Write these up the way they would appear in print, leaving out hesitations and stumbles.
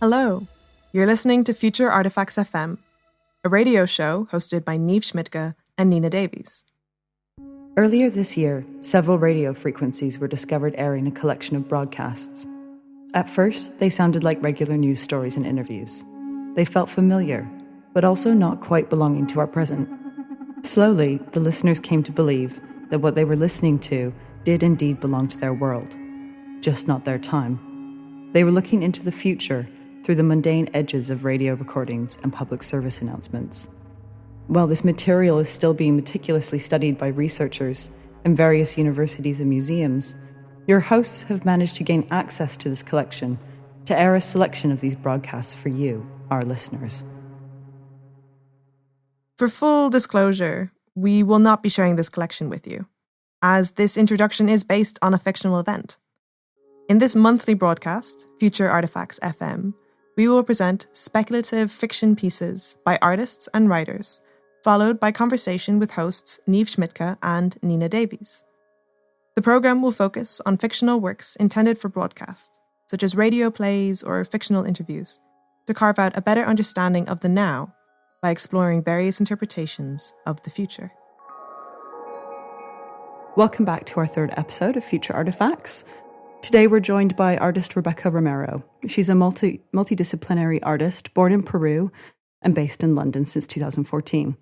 Hello, you're listening to Future Artefacts FM, a radio show hosted by Niamh Schmidtke and Nina Davies. Earlier this year, several radio frequencies were discovered airing a collection of broadcasts. At first, they sounded like regular news stories and interviews. They felt familiar, but also not quite belonging to our present. Slowly, the listeners came to believe that what they were listening to did indeed belong to their world, just not their time. They were looking into the future through the mundane edges of radio recordings and public service announcements. While this material is still being meticulously studied by researchers in various universities and museums, your hosts have managed to gain access to this collection to air a selection of these broadcasts for you, our listeners. For full disclosure, we will not be sharing this collection with you, as this introduction is based on a fictional event. In this monthly broadcast, Future Artefacts FM, we will present speculative fiction pieces by artists and writers, followed by conversation with hosts Niamh Schmidtke and Nina Davies. The programme will focus on fictional works intended for broadcast, such as radio plays or fictional interviews, to carve out a better understanding of the now by exploring various interpretations of the future. Welcome back to our third episode of Future Artefacts. Today we're joined by artist Rebeca Romero. She's a multidisciplinary artist born in Peru and based in London since 2014.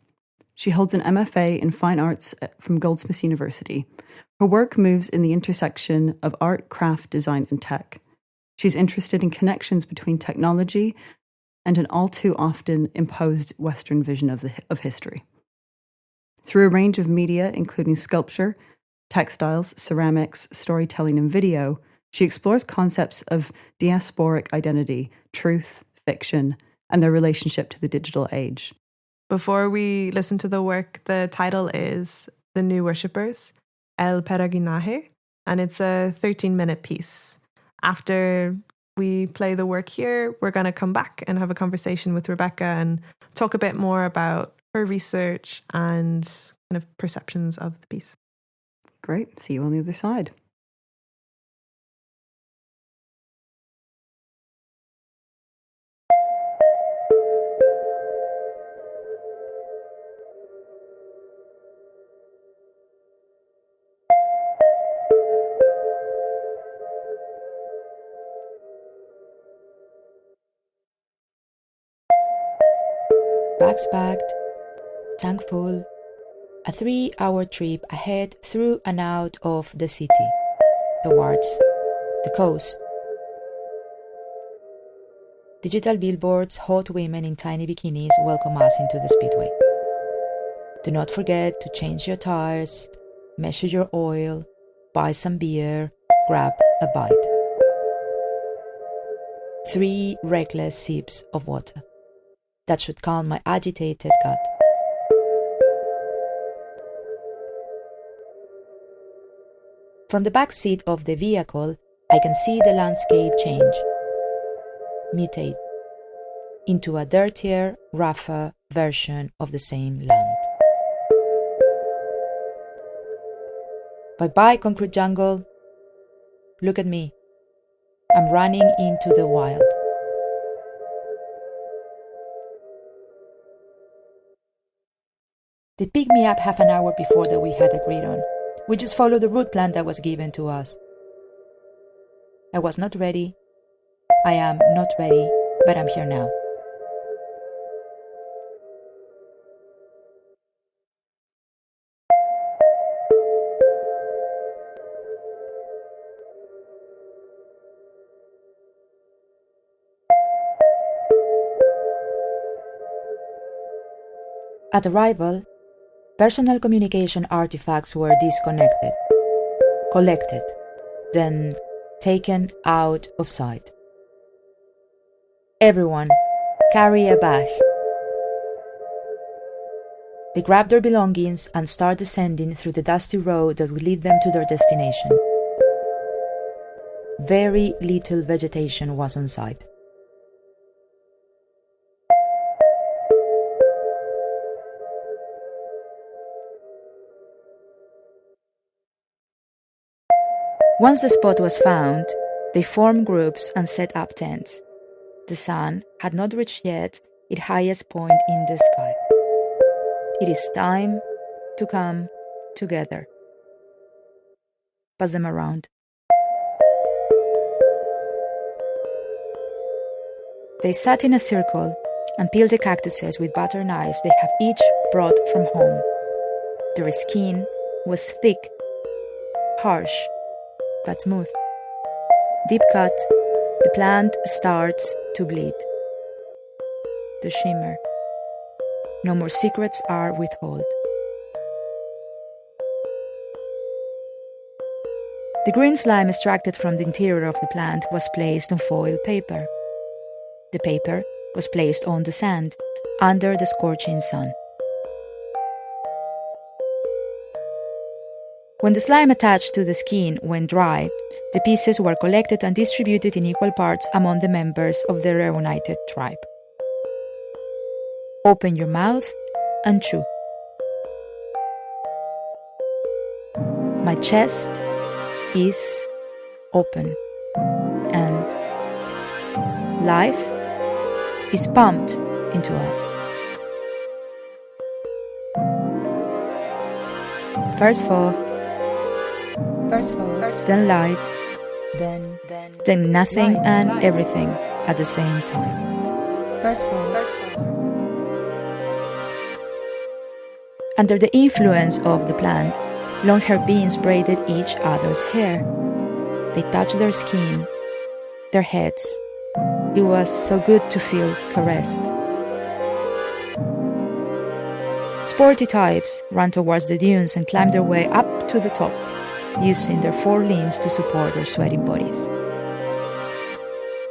She holds an MFA in Fine Arts from Goldsmiths University. Her work moves in the intersection of art, craft, design, and tech. She's interested in connections between technology and an all too often imposed Western vision of history. Through a range of media, including sculpture, textiles, ceramics, storytelling, and video, she explores concepts of diasporic identity, truth, fiction, and their relationship to the digital age. Before we listen to the work, the title is The New Worshippers, El Peregrinaje, and it's a 13-minute piece. After we play the work here, we're going to come back and have a conversation with Rebeca and talk a bit more about her research and kind of perceptions of the piece. Great. See you on the other side. Bags packed, tank full, a 3-hour trip ahead through and out of the city, towards the coast. Digital billboards, hot women in tiny bikinis welcome us into the speedway. Do not forget to change your tires, measure your oil, buy some beer, grab a bite. 3 reckless sips of water. That should calm my agitated gut. From the back seat of the vehicle, I can see the landscape change, mutate, into a dirtier, rougher version of the same land. Bye-bye, concrete jungle. Look at me. I'm running into the wild. They picked me up half an hour before that we had agreed on. We just followed the route plan that was given to us. I was not ready. I am not ready, but I'm here now. At arrival, personal communication artifacts were disconnected, collected, then taken out of sight. Everyone, carry a bag. They grabbed their belongings and started descending through the dusty road that would lead them to their destination. Very little vegetation was on sight. Once the spot was found, they formed groups and set up tents. The sun had not reached yet its highest point in the sky. It is time to come together. Pass them around. They sat in a circle and peeled the cactuses with butter knives they have each brought from home. Their skin was thick, harsh, but smooth. Deep cut, the plant starts to bleed. The shimmer. No more secrets are withheld. The green slime extracted from the interior of the plant was placed on foil paper. The paper was placed on the sand, under the scorching sun. When the slime attached to the skin went dry, the pieces were collected and distributed in equal parts among the members of the reunited tribe. Open your mouth and chew. My chest is open, and life is pumped into us. First fog, then light, then nothing and everything at the same time. First fog. Under the influence of the plant, long-haired beings braided each other's hair. They touched their skin, their heads. It was so good to feel caressed. Sporty types ran towards the dunes and climbed their way up to the top, using their forelimbs to support their sweating bodies.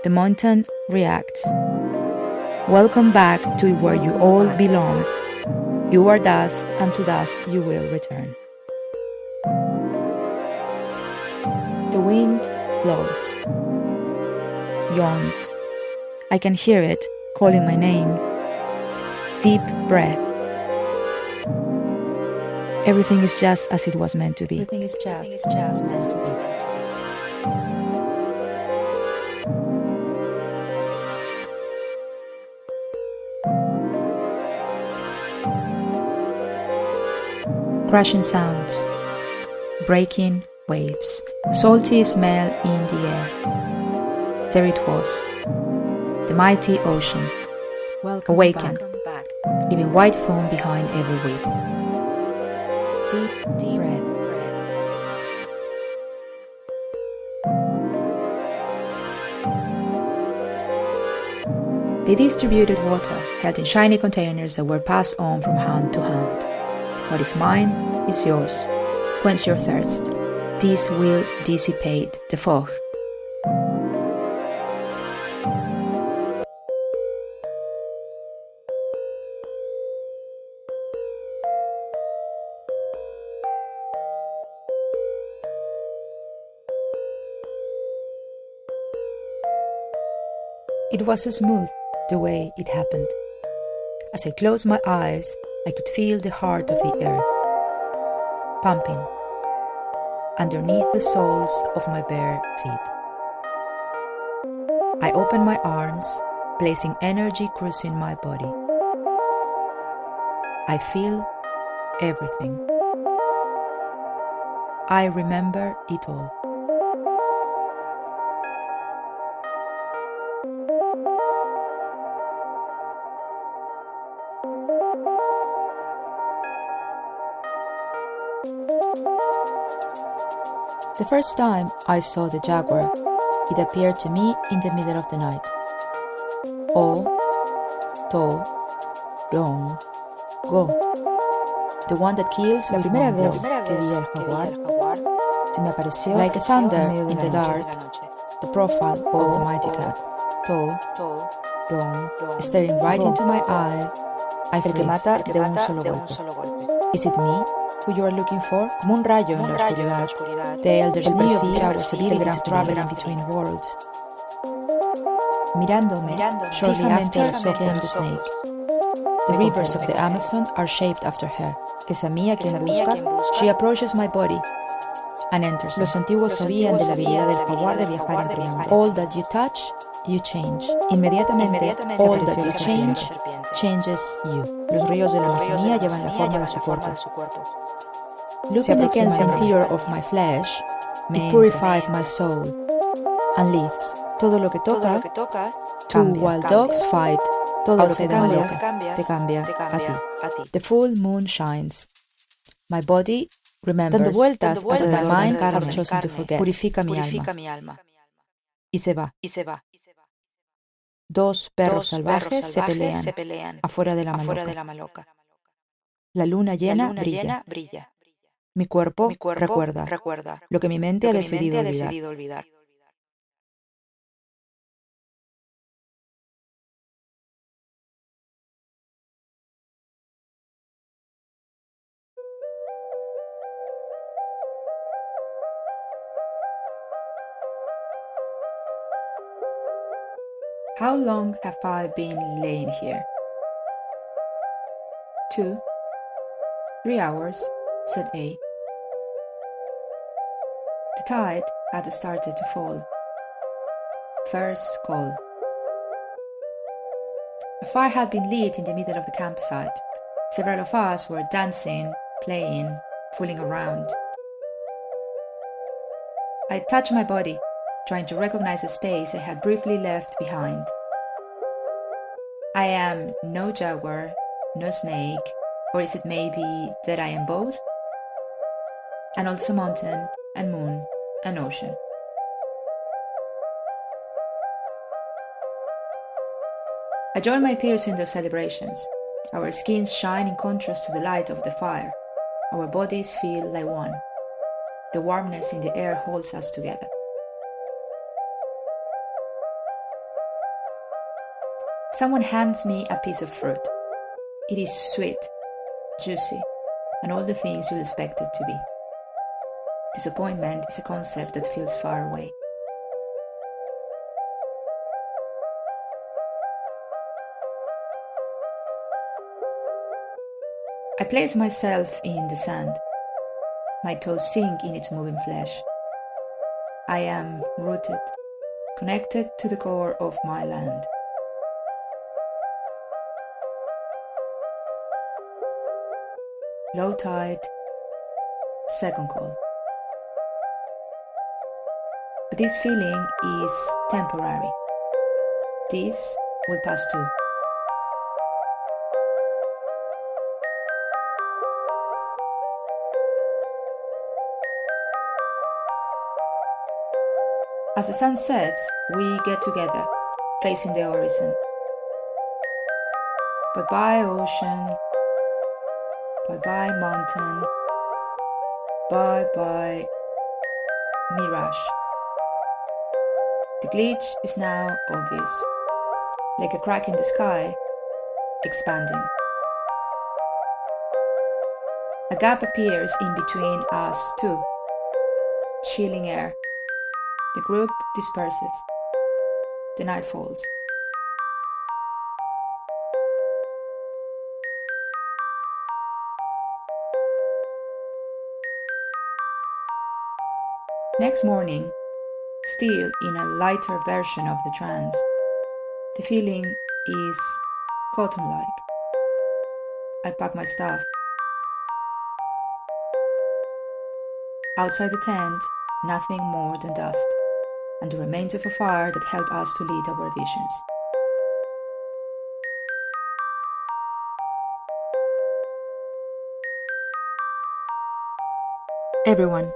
The mountain reacts. Welcome back to where you all belong. You are dust, and to dust you will return. The wind blows, yawns. I can hear it calling my name. Deep breath. Everything is just as it was meant to be. Everything is just meant to be. Crashing sounds, breaking waves, salty smell in the air. There it was, the mighty ocean, awakened, leaving white foam behind every wave. Deep breath. They distributed water, held in shiny containers that were passed on from hand to hand. What is mine is yours. Quench your thirst. This will dissipate the fog. It was so smooth, the way it happened. As I closed my eyes, I could feel the heart of the earth, pumping, underneath the soles of my bare feet. I opened my arms, placing energy cruising my body. I feel everything. I remember it all. The first time I saw the jaguar, it appeared to me in the middle of the night. O, to, long, go. The one that kills with one blow. Que vi el jaguar, se me apareció Like a thunder in the noche. dark, the profile of the mighty cat. To, long, staring right into my eye, I El que freeze. mata de un solo golpe. Is it me who you are looking for? Como un rayo en la oscuridad. The elders El knew of perfil the jaguar's ability del to travel in gran between worlds. Mirándome, Shortly fijamente after a los ojos. came the snake. The rivers of the Amazon are shaped after her. Es a mí a quien busca. She approaches my body and enters me. Los antiguos sabían de la habilidad del jaguar de viajar entre mundos. All that you touch you change. Inmediatamente, all that you change changes you. Los ríos de la Amazonía llevan la forma de su cuerpo. Looking against the interior of my flesh, it purifies my soul and leaves. Todo lo que tocas, Two wild dogs fight. todo lo que Outside the cambias, maloca. te cambia a ti. The full moon shines. My body remembers. Dando vueltas but my alrededor mind de mi has carne, chosen to forget. purifica mi alma. Y se va. Dos perros salvajes se pelean afuera de la maloca. La luna llena brilla. Mi cuerpo recuerda lo que mi mente ha decidido olvidar. How long have I been laying here? 2, 3 hours, said A. The tide had started to fall. First call. A fire had been lit in the middle of the campsite. Several of us were dancing, playing, fooling around. I touched my body, trying to recognize the space I had briefly left behind. I am no jaguar, no snake, or is it maybe that I am both? And also mountain and moon and ocean. I join my peers in their celebrations. Our skins shine in contrast to the light of the fire. Our bodies feel like one. The warmness in the air holds us together. Someone hands me a piece of fruit. It is sweet, juicy, and all the things you'll expect it to be. Disappointment is a concept that feels far away. I place myself in the sand. My toes sink in its moving flesh. I am rooted, connected to the core of my land. Low tide, second call. But this feeling is temporary. This will pass too. As the sun sets, we get together, facing the horizon. Bye-bye ocean, bye-bye mountain, bye-bye mirage. The glitch is now obvious, like a crack in the sky, expanding. A gap appears in between us two, chilling air. The group disperses. The night falls. Next morning, still in a lighter version of the trance, the feeling is cotton-like. I pack my stuff. Outside the tent, nothing more than dust, and the remains of a fire that helped us to lead our visions. Everyone,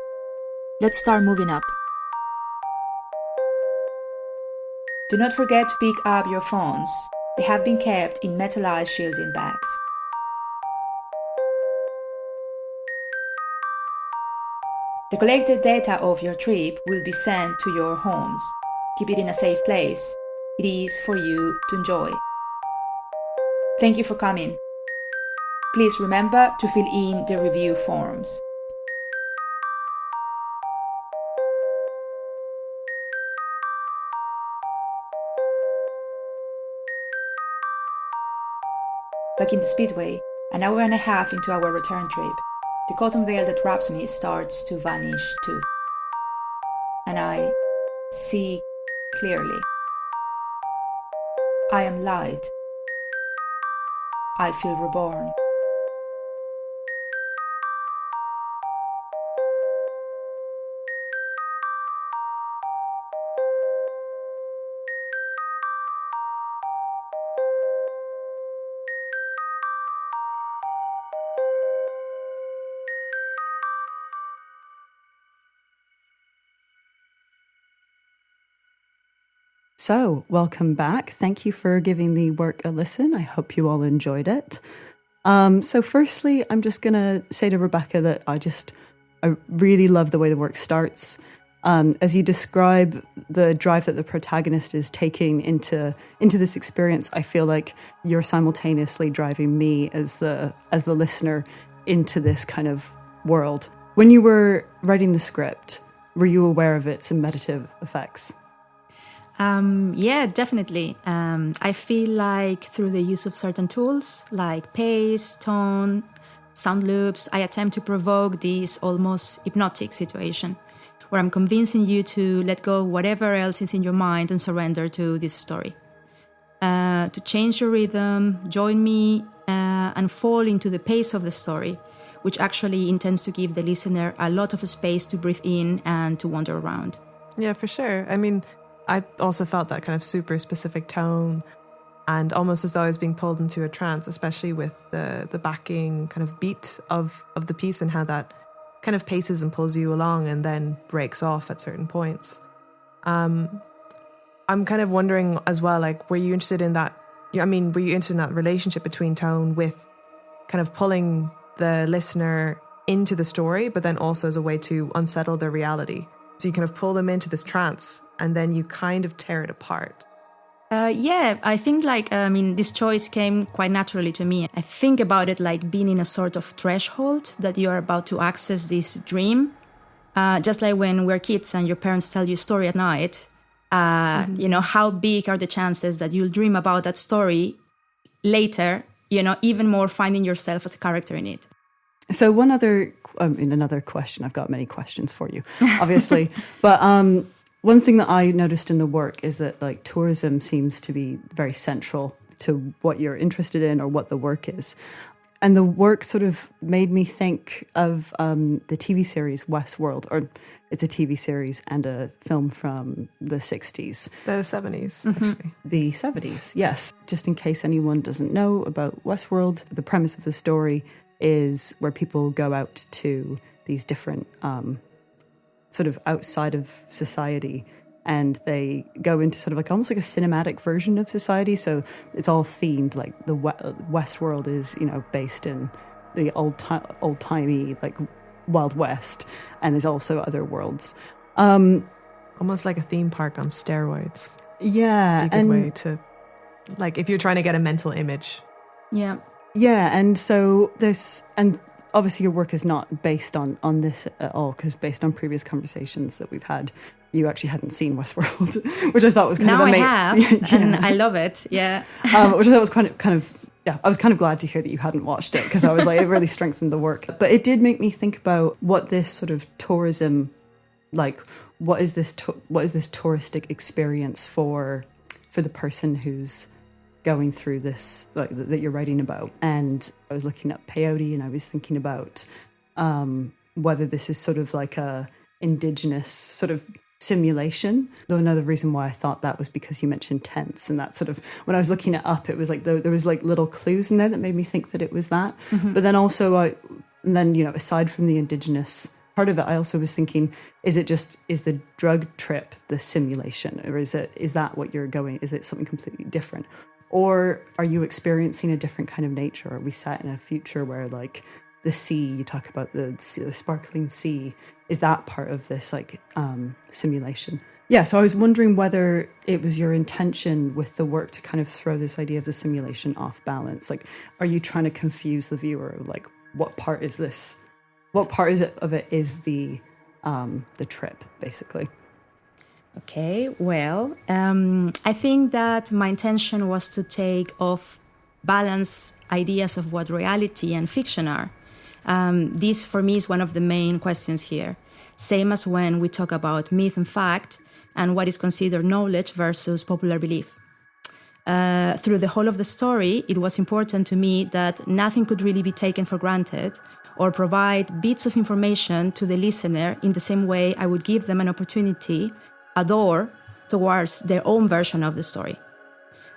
let's start moving up. Do not forget to pick up your phones. They have been kept in metallized shielding bags. The collected data of your trip will be sent to your homes. Keep it in a safe place. It is for you to enjoy. Thank you for coming. Please remember to fill in the review forms. Back in the speedway, an hour and a half into our return trip, the cotton veil that wraps me starts to vanish too. And I see clearly. I am light. I feel reborn. So, welcome back. Thank you for giving the work a listen. I hope you all enjoyed it. So firstly, I'm just going to say to Rebecca that I really love the way the work starts. As you describe the drive that the protagonist is taking into this experience, I feel like you're simultaneously driving me as the listener into this kind of world. When you were writing the script, were you aware of its meditative effects? Yeah, definitely. I feel like through the use of certain tools like pace, tone, sound loops, I attempt to provoke this almost hypnotic situation where I'm convincing you to let go whatever else is in your mind and surrender to this story. To change your rhythm, join me, and fall into the pace of the story, which actually intends to give the listener a lot of space to breathe in and to wander around. Yeah, for sure. I mean, I also felt that kind of super specific tone and almost as though I was being pulled into a trance, especially with the backing kind of beat of the piece and how that kind of paces and pulls you along and then breaks off at certain points. I'm kind of wondering as well, like, were you interested in that? I mean, were you interested in that relationship between tone with kind of pulling the listener into the story, but then also as a way to unsettle their reality? So you kind of pull them into this trance and then you kind of tear it apart. Yeah, I think this choice came quite naturally to me. I think about it like being in a sort of threshold that you're about to access this dream. Just like when we're kids and your parents tell you a story at night, how big are the chances that you'll dream about that story later, even more finding yourself as a character in it. So another question, I've got many questions for you, obviously. But one thing that I noticed in the work is that like tourism seems to be very central to what you're interested in or what the work is. And the work sort of made me think of the TV series Westworld, or it's a TV series and a film from the 60s. The 70s, actually. The 70s, yes. Just in case anyone doesn't know about Westworld, the premise of the story is where people go out to these different sort of outside of society, and they go into sort of like almost like a cinematic version of society. So it's all themed, like the Westworld is, based in the old-timey like Wild West, and there's also other worlds. Almost like a theme park on steroids. Yeah. A good way to, like, if you're trying to get a mental image. Yeah. Yeah, and so and obviously your work is not based on this at all, because based on previous conversations that we've had, you actually hadn't seen Westworld, which I thought was kind of amazing. Now I have, and I love it, yeah. Which I thought was kind of, I was kind of glad to hear that you hadn't watched it, because I was like, it really strengthened the work. But it did make me think about what this sort of tourism, like, what is this touristic experience for the person who's going through this, like, that you're writing about. And I was looking at peyote, and I was thinking about whether this is sort of like a indigenous sort of simulation. Though another reason why I thought that was because you mentioned tents, and that sort of, when I was looking it up, it was like there was like little clues in there that made me think that it was that. But then also aside from the indigenous part of it, I also was thinking, is the drug trip the simulation, or is that what you're going, is it something completely different? Or are you experiencing a different kind of nature? Are we set in a future where, like, the sea, you talk about the sparkling sea, is that part of this, like, simulation? Yeah, so I was wondering whether it was your intention with the work to kind of throw this idea of the simulation off balance. Like, are you trying to confuse the viewer? Like, what part is this? What part of it is the trip, basically? Okay, well, I think that my intention was to take off balance ideas of what reality and fiction are. This, for me, is one of the main questions here. Same as when we talk about myth and fact and what is considered knowledge versus popular belief. through the whole of the story, it was important to me that nothing could really be taken for granted or provide bits of information to the listener in the same way I would give them an opportunity, a door towards their own version of the story.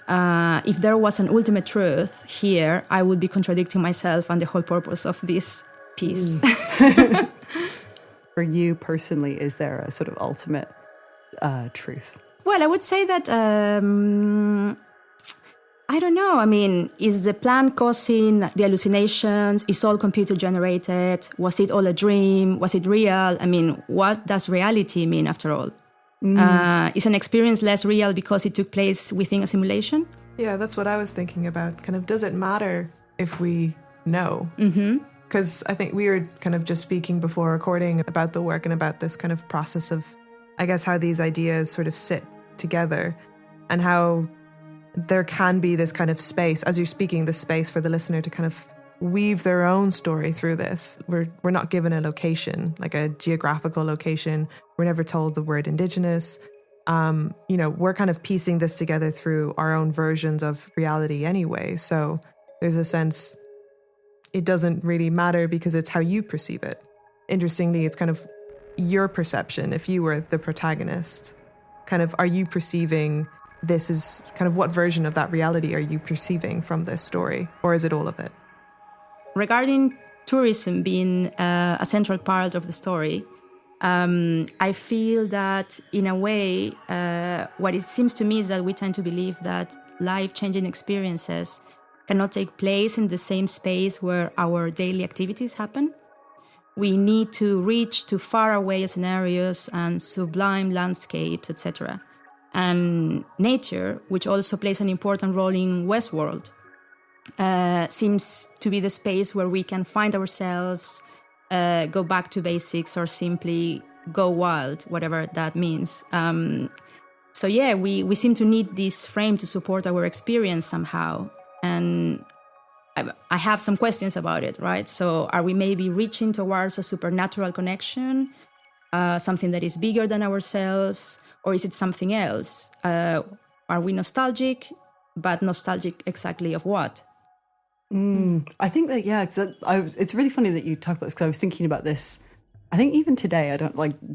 If there was an ultimate truth here, I would be contradicting myself and the whole purpose of this piece. For you personally, is there a sort of ultimate truth? Well, I would say that, I don't know. I mean, is the plant causing the hallucinations? Is all computer generated? Was it all a dream? Was it real? I mean, what does reality mean after all? Is an experience less real because it took place within a simulation? Yeah, that's what I was thinking about. Kind of, does it matter if we know? Because I think we were kind of just speaking before recording about the work and about this kind of process of, I guess, how these ideas sort of sit together and how there can be this kind of space, as you're speaking, this space for the listener to kind of weave their own story through this. We're not given a location, like a geographical location. We're never told the word indigenous. We're kind of piecing this together through our own versions of reality anyway. So there's a sense it doesn't really matter because it's how you perceive it. Interestingly, it's kind of your perception. If you were the protagonist, kind of, are you perceiving this is kind of, what version of that reality are you perceiving from this story? Or is it all of it? Regarding tourism being a central part of the story, I feel that in a way, what it seems to me is that we tend to believe that life-changing experiences cannot take place in the same space where our daily activities happen. We need to reach to faraway scenarios and sublime landscapes, etc. And nature, which also plays an important role in Westworld, seems to be the space where we can find ourselves, go back to basics, or simply go wild, whatever that means. We seem to need this frame to support our experience somehow. And I have some questions about it, right? So are we maybe reaching towards a supernatural connection, something that is bigger than ourselves, or is it something else? Are we nostalgic, but nostalgic exactly of what? I think that, it's really funny that you talk about this, because I was thinking about this, I think even today,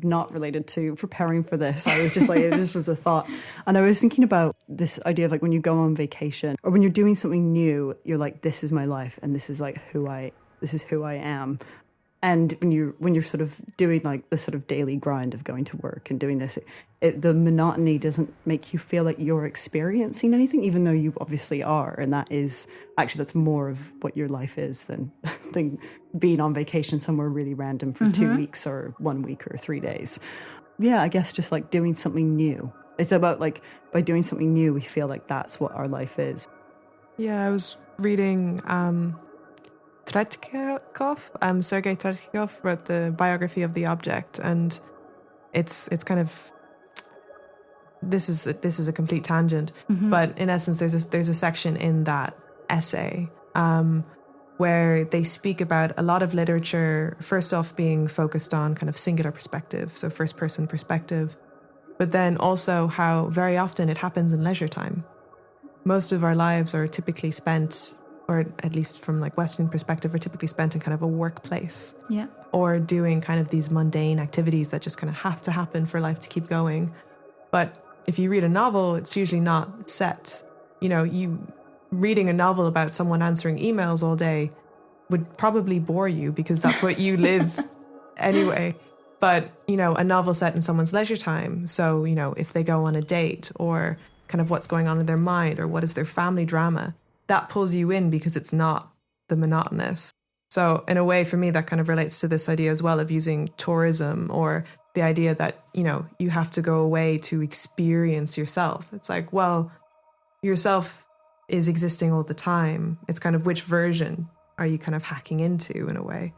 not related to preparing for this, I was just like, it just was a thought. And I was thinking about this idea of like when you go on vacation or when you're doing something new, you're like, this is my life and this is like this is who I am. And when you're sort of doing like the sort of daily grind of going to work and doing this, the monotony doesn't make you feel like you're experiencing anything, even though you obviously are. And that's more of what your life is than being on vacation somewhere really random for 2 weeks or 1 week or 3 days. Yeah, I guess just like doing something new. It's about like, by doing something new, we feel like that's what our life is. Yeah, I was reading Tretyakov, Sergei Tretyakov wrote the biography of the object, and it's kind of, this is a complete tangent, but in essence there's a section in that essay where they speak about a lot of literature, first off being focused on kind of singular perspective, so first person perspective, but then also how very often it happens in leisure time. Most of our lives are typically spent, or at least from like Western perspective, are typically spent in kind of a workplace. Yeah. Or doing kind of these mundane activities that just kind of have to happen for life to keep going. But if you read a novel, it's usually not set. You reading a novel about someone answering emails all day would probably bore you because that's what you live anyway. But, a novel set in someone's leisure time. So, if they go on a date, or kind of what's going on in their mind, or what is their family drama, that pulls you in because it's not the monotonous. So in a way, for me, that kind of relates to this idea as well of using tourism, or the idea that, you have to go away to experience yourself. It's like, well, yourself is existing all the time. It's kind of, which version are you kind of hacking into in a way?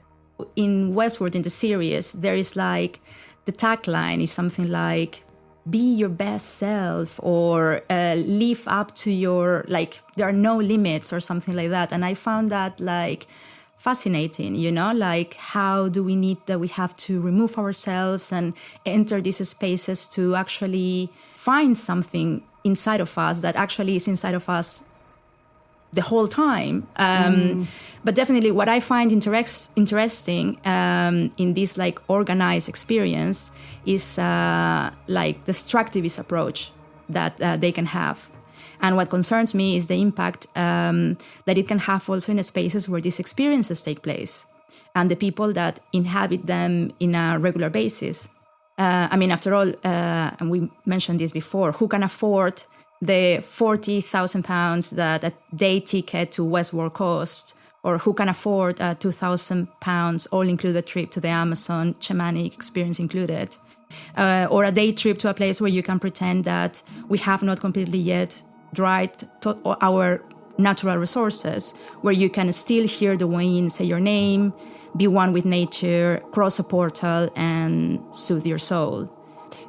In Westworld, in the series, there is like, the tagline is something like, be your best self, or live up to your, like, there are no limits, or something like that. And I found that like fascinating, like how do we have to remove ourselves and enter these spaces to actually find something inside of us that actually is inside of us the whole time. But definitely what I find interesting in this like organized experience is like the structivist approach that they can have. And what concerns me is the impact that it can have also in the spaces where these experiences take place and the people that inhabit them in a regular basis. I mean, after all, and we mentioned this before, who can afford the £40,000 that a day ticket to Westworld cost, or who can afford a £2,000 all-included trip to the Amazon, shamanic experience included, or a day trip to a place where you can pretend that we have not completely yet dried our natural resources, where you can still hear the wind say your name, be one with nature, cross a portal, and soothe your soul.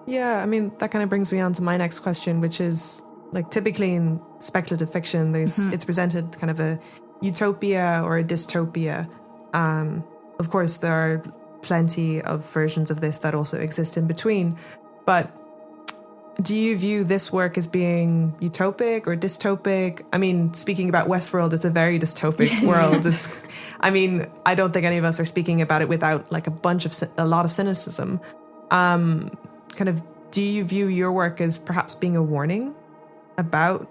Yeah, I mean, that kind of brings me on to my next question, which is, like, typically in speculative fiction, it's presented kind of a utopia or a dystopia. Of course, there are plenty of versions of this that also exist in between. But do you view this work as being utopic or dystopic? I mean, speaking about Westworld, it's a very dystopic world. I mean, I don't think any of us are speaking about it without like a lot of cynicism. Kind of, do you view your work as perhaps being a warning about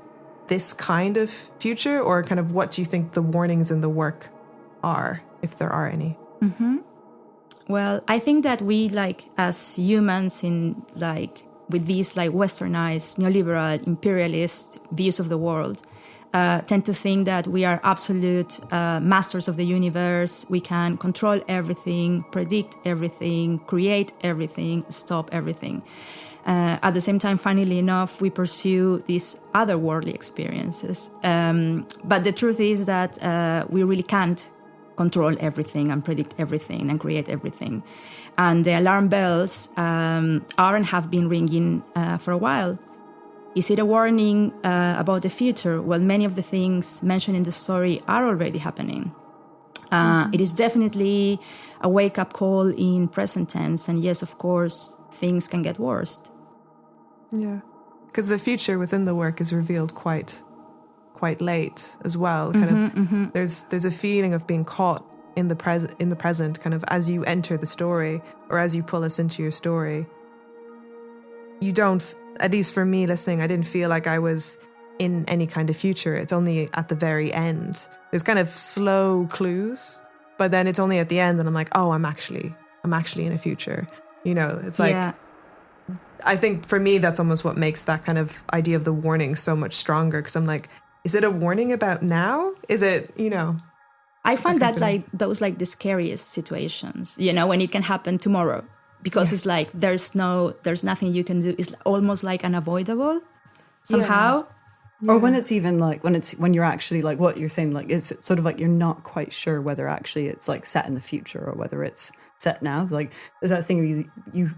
this kind of future, or kind of what do you think the warnings in the work are, if there are any? Well, I think that we, like, as humans in like with these like westernized neoliberal imperialist views of the world, tend to think that we are absolute masters of the universe. We can control everything, predict everything, create everything, stop everything. At the same time, funnily enough, we pursue these otherworldly experiences. But the truth is that we really can't control everything and predict everything and create everything. And the alarm bells are and have been ringing for a while. Is it a warning about the future? Well, many of the things mentioned in the story are already happening. It is definitely a wake-up call in present tense. And yes, of course, things can get worse. Yeah, because the future within the work is revealed quite late as well. There's a feeling of being caught in the present, kind of as you enter the story, or as you pull us into your story. You don't, at least for me listening, I didn't feel like I was in any kind of future. It's only at the very end. There's kind of slow clues, but then it's only at the end and I'm like, oh, I'm actually in a future. You know, it's like, yeah. I think for me, that's almost what makes that kind of idea of the warning so much stronger. Because I'm like, is it a warning about now? Is it, you know? I find that like those like the scariest situations, you know, when it can happen tomorrow, because it's like there's nothing you can do. It's almost like unavoidable somehow. Yeah. Or when it's even like when you're actually like what you're saying, like it's sort of like you're not quite sure whether actually it's like set in the future or whether it's set now. Like there's that thing you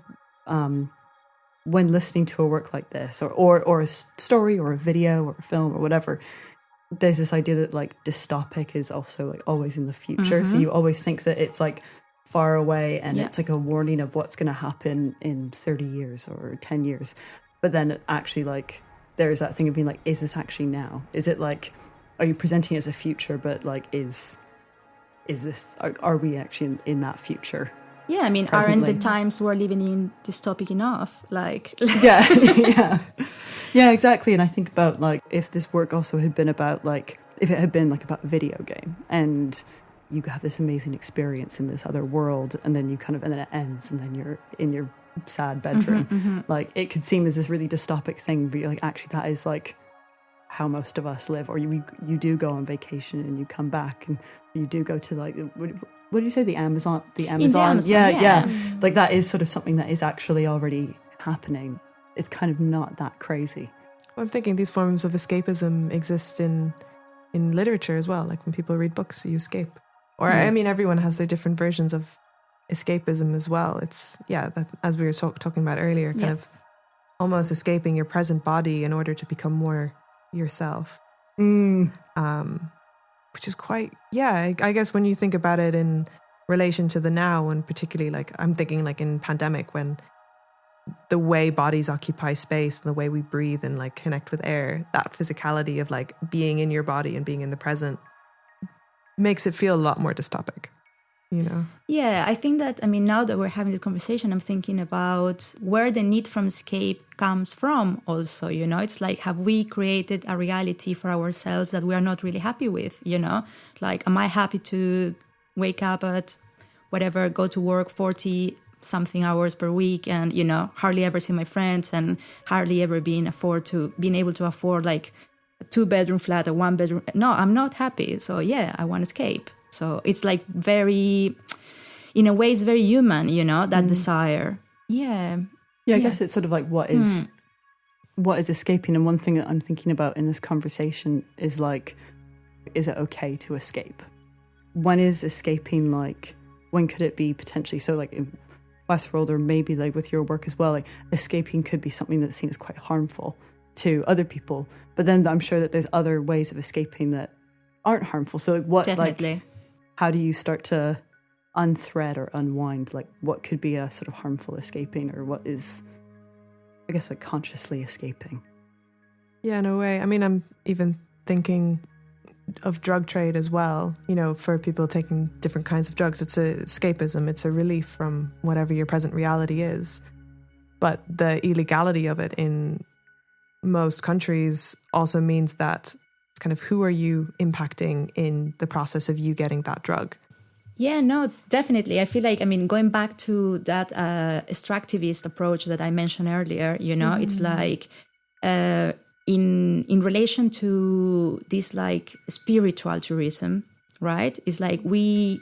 when listening to a work like this or a story or a video or a film or whatever, there's this idea that like dystopic is also like always in the future. So you always think that it's like far away and it's like a warning of what's going to happen in 30 years or 10 years. But then it actually like there's that thing of being like, is this actually now? Is it like, are you presenting it as a future, but like is this, are we actually in that future? Yeah, I mean, presently? Aren't the times we're living in dystopic enough? Like, yeah, exactly. And I think about like if this work also had been about like if it had been like about a video game and you have this amazing experience in this other world, and then and then it ends, and then you're in your sad bedroom. Like it could seem as this really dystopic thing, but you're like, actually, that is like how most of us live. Or you do go on vacation and you come back and you do go to like. What do you say? The Amazon? Yeah. Like that is sort of something that is actually already happening. It's kind of not that crazy. Well, I'm thinking these forms of escapism exist in literature as well. Like when people read books, you escape. Or I mean, everyone has their different versions of escapism as well. It's that, as we were talking about earlier, kind of almost escaping your present body in order to become more yourself. Which is quite, I guess when you think about it in relation to the now, and particularly like I'm thinking like in pandemic when the way bodies occupy space and the way we breathe and like connect with air, that physicality of like being in your body and being in the present makes it feel a lot more dystopic, you know? Yeah, I think that, I mean, now that we're having this conversation, I'm thinking about where the need from escape comes from also, you know? It's like, have we created a reality for ourselves that we are not really happy with, you know? Like, am I happy to wake up at whatever, go to work 40 something hours per week and, you know, hardly ever see my friends and hardly ever being able to afford like a 2-bedroom flat, a 1-bedroom. No, I'm not happy. So yeah, I want to escape. So it's like very, in a way, it's very human, you know, that desire. Yeah. Yeah, I guess it's sort of like what is escaping? And one thing that I'm thinking about in this conversation is like, is it okay to escape? When is escaping like, when could it be potentially, so like in Westworld or maybe like with your work as well, like escaping could be something that's seen as quite harmful to other people. But then I'm sure that there's other ways of escaping that aren't harmful. So like what, Definitely. like, how do you start to unthread or unwind? Like what could be a sort of harmful escaping, or what is, I guess, like consciously escaping? Yeah, in a way. I mean, I'm even thinking of drug trade as well, you know, for people taking different kinds of drugs. It's a escapism, it's a relief from whatever your present reality is. But the illegality of it in most countries also means that it's kind of, who are you impacting in the process of you getting that drug? Yeah, no, definitely. I feel like, I mean, going back to that extractivist approach that I mentioned earlier, you know, it's like in relation to this like spiritual tourism, right? It's like we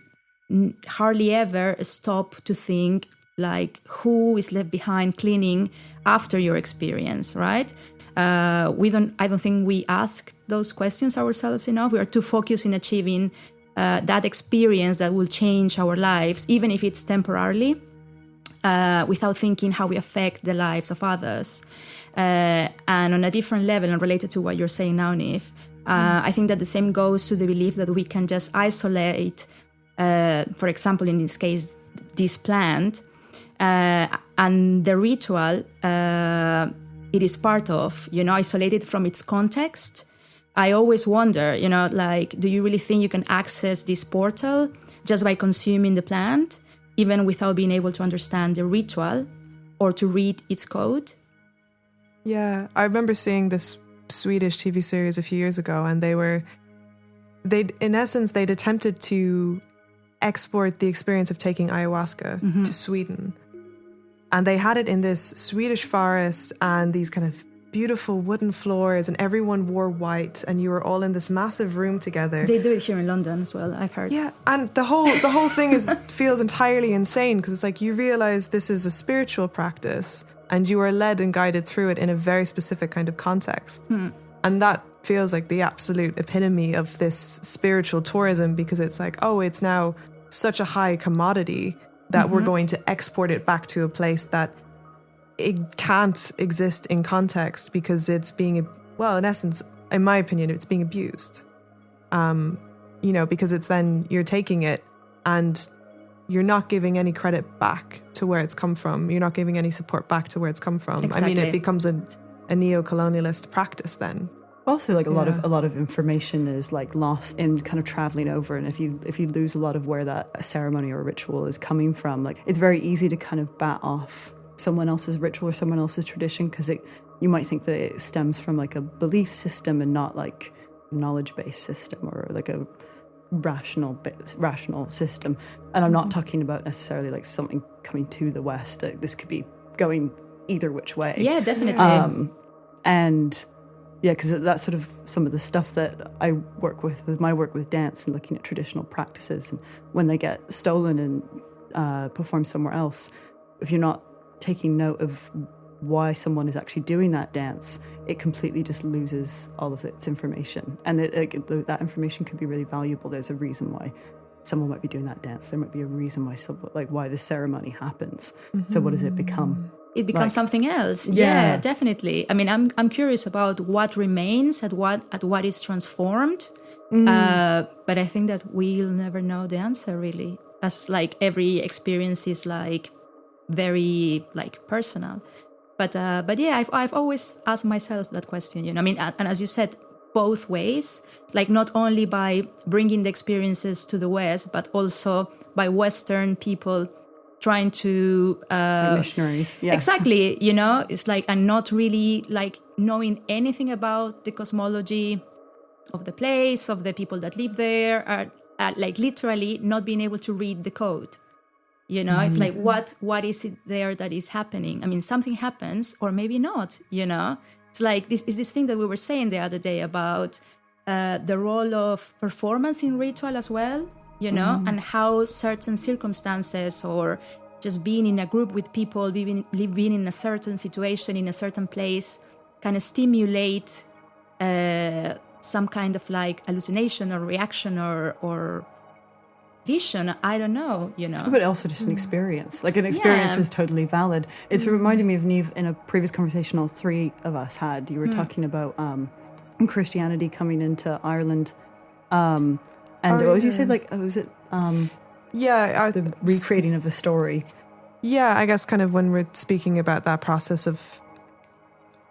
hardly ever stop to think like who is left behind cleaning after your experience, right? I don't think we ask those questions ourselves enough. We are too focused in achieving that experience that will change our lives, even if it's temporarily, without thinking how we affect the lives of others. And on a different level, and related to what you're saying now, Niamh, I think that the same goes to the belief that we can just isolate, for example, in this case, this plant, and the ritual it is part of, you know, isolated from its context. I always wonder, you know, like, do you really think you can access this portal just by consuming the plant, even without being able to understand the ritual or to read its code? Yeah, I remember seeing this Swedish TV series a few years ago, and in essence, they'd attempted to export the experience of taking ayahuasca to Sweden. And they had it in this Swedish forest and these kind of beautiful wooden floors, and everyone wore white, and you were all in this massive room together. They do it here in London as well, I've heard. Yeah, and the whole thing feels entirely insane, because it's like you realize this is a spiritual practice and you are led and guided through it in a very specific kind of context. And that feels like the absolute epitome of this spiritual tourism, because it's like, oh, it's now such a high commodity that we're going to export it back to a place that it can't exist in context, because it's being, well, in essence, in my opinion, it's being abused. You know, because it's then you're taking it and you're not giving any credit back to where it's come from. You're not giving any support back to where it's come from. Exactly. I mean, it becomes a neo-colonialist practice then. Also, like a lot of information is like lost in kind of traveling over, and if you lose a lot of where that ceremony or ritual is coming from, like it's very easy to kind of bat off someone else's ritual or someone else's tradition, because you might think that it stems from like a belief system and not like a knowledge-based system or like a rational system. And I'm not talking about necessarily like something coming to the West. This could be going either which way. Yeah, definitely. And yeah, because that's sort of some of the stuff that I work with my work with dance and looking at traditional practices. And when they get stolen and performed somewhere else, if you're not taking note of why someone is actually doing that dance, it completely just loses all of its information. And that information could be really valuable. There's a reason why someone might be doing that dance. There might be a reason why this ceremony happens. So what does it become? It becomes something else. Yeah. Yeah, definitely. I mean, I'm curious about what remains, at what is transformed. But I think that we'll never know the answer, really. As like every experience is like very like personal. But yeah, I've always asked myself that question, you know. I mean, and as you said, both ways, like not only by bringing the experiences to the West, but also by Western people trying to missionaries, yeah, exactly, you know. It's like, and not really like knowing anything about the cosmology of the place, of the people that live there, are like literally not being able to read the code. You know, it's like, what is it there that is happening? I mean, something happens, or maybe not, you know. It's like this thing that we were saying the other day about the role of performance in ritual as well, you know, and how certain circumstances or just being in a group with people, being in a certain situation, in a certain place, kind of stimulate some kind of like hallucination or reaction or vision. I don't know, you know. But also just an experience. Like an experience is totally valid. It's reminding me of Niamh, in a previous conversation all three of us had. You were talking about Christianity coming into Ireland. And what did you say? Like, was it the recreating of a story? Yeah, I guess kind of when we're speaking about that process of,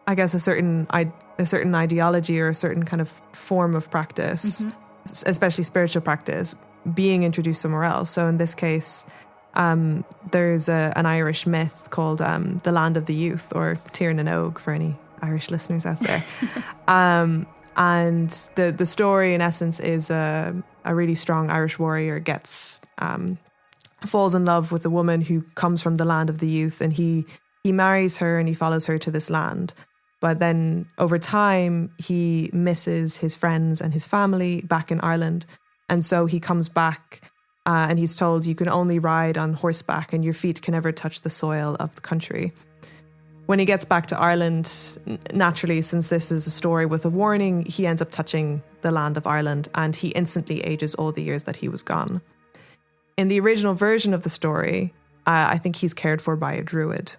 I guess, a certain ideology or a certain kind of form of practice, especially spiritual practice, being introduced somewhere else. So in this case, there's an Irish myth called the Land of the Youth, or Tír na nÓg for any Irish listeners out there. And the story in essence is a really strong Irish warrior falls in love with a woman who comes from the Land of the Youth, and he marries her and he follows her to this land. But then over time, he misses his friends and his family back in Ireland. And so he comes back and he's told, you can only ride on horseback and your feet can never touch the soil of the country. When he gets back to Ireland, naturally, since this is a story with a warning, he ends up touching the land of Ireland and he instantly ages all the years that he was gone. In the original version of the story, I think he's cared for by a druid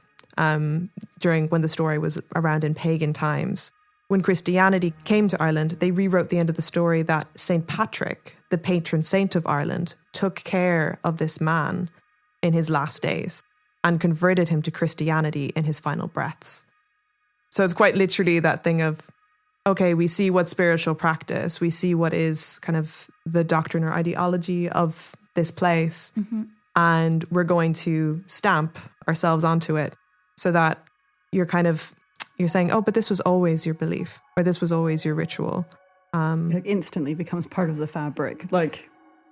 during when the story was around in pagan times. When Christianity came to Ireland, they rewrote the end of the story that St. Patrick, the patron saint of Ireland, took care of this man in his last days and converted him to Christianity in his final breaths. So it's quite literally that thing of, okay, we see what spiritual practice, we see what is kind of the doctrine or ideology of this place, and we're going to stamp ourselves onto it so that you're saying, oh, but this was always your belief, or this was always your ritual. It instantly becomes part of the fabric, like,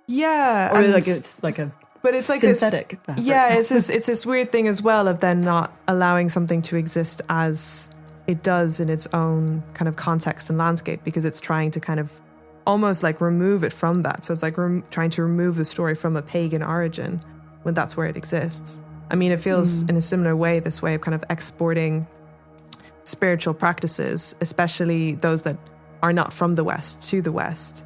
yeah, or like it's like a, but it's like synthetic fabric. Yeah, it's this weird thing as well of then not allowing something to exist as it does in its own kind of context and landscape, because it's trying to kind of almost like remove it from that. So it's like trying to remove the story from a pagan origin when that's where it exists. I mean, it feels in a similar way, this way of kind of exporting spiritual practices, especially those that are not from the West, to the West.